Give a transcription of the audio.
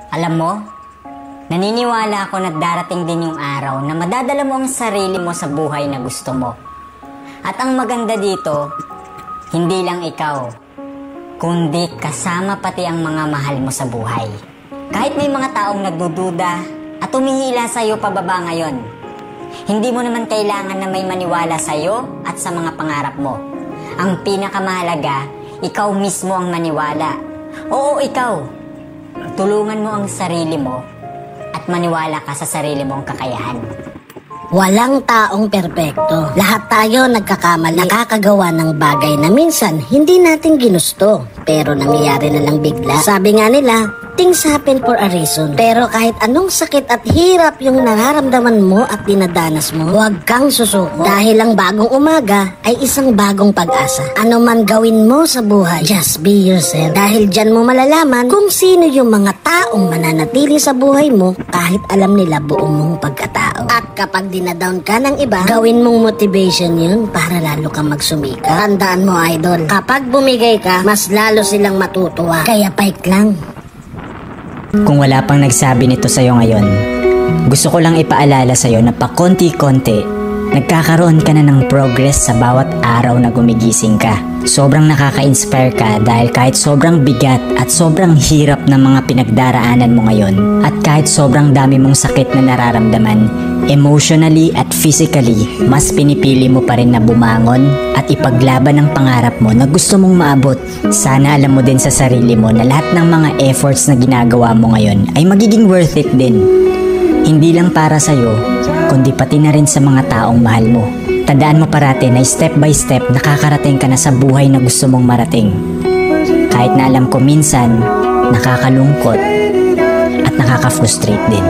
Alam mo, naniniwala ako na darating din yung araw na madadala mo ang sarili mo sa buhay na gusto mo. At ang maganda dito, hindi lang ikaw, kundi kasama pati ang mga mahal mo sa buhay. Kahit may mga taong nagdududa at umihila sa'yo pababa ngayon, hindi mo naman kailangan na may maniwala sa'yo at sa mga pangarap mo. Ang pinakamahalaga, ikaw mismo ang maniwala. Oo, ikaw. Tulungan mo ang sarili mo at maniwala ka sa sarili mong kakayahan. Walang taong perpekto. Lahat tayo nagkakamali. Nakakagawa ng bagay na minsan hindi natin ginusto, pero nangyayari na lang bigla. Sabi nga nila, things happen for a reason. Pero kahit anong sakit at hirap yung nararamdaman mo at dinadanas mo, huwag kang susuko. Dahil ang bagong umaga ay isang bagong pag-asa. Ano man gawin mo sa buhay, just be yourself. Dahil dyan mo malalaman kung sino yung mga taong mananatili sa buhay mo kahit alam nila buong mong pagkatao. At kapag dinadown ka ng iba, gawin mong motivation yun para lalo kang magsumika. Tandaan mo, idol, kapag bumigay ka, mas lalo silang matutuwa. Kaya fight lang. Kung wala pang nagsabi nito sa'yo ngayon, gusto ko lang ipaalala sa'yo na pakonti-konti, nagkakaroon ka na ng progress sa bawat araw na gumigising ka. Sobrang nakaka-inspire ka dahil kahit sobrang bigat at sobrang hirap ng mga pinagdaraanan mo ngayon at kahit sobrang dami mong sakit na nararamdaman, emotionally at physically, mas pinipili mo pa rin na bumangon at ipaglaban ang pangarap mo na gusto mong maabot. Sana alam mo din sa sarili mo na lahat ng mga efforts na ginagawa mo ngayon ay magiging worth it din. Hindi lang para sa'yo, kundi pati na rin sa mga taong mahal mo. Tandaan mo parati na step by step nakakarating ka na sa buhay na gusto mong marating. Kahit na alam ko minsan, nakakalungkot at nakaka-frustrate din.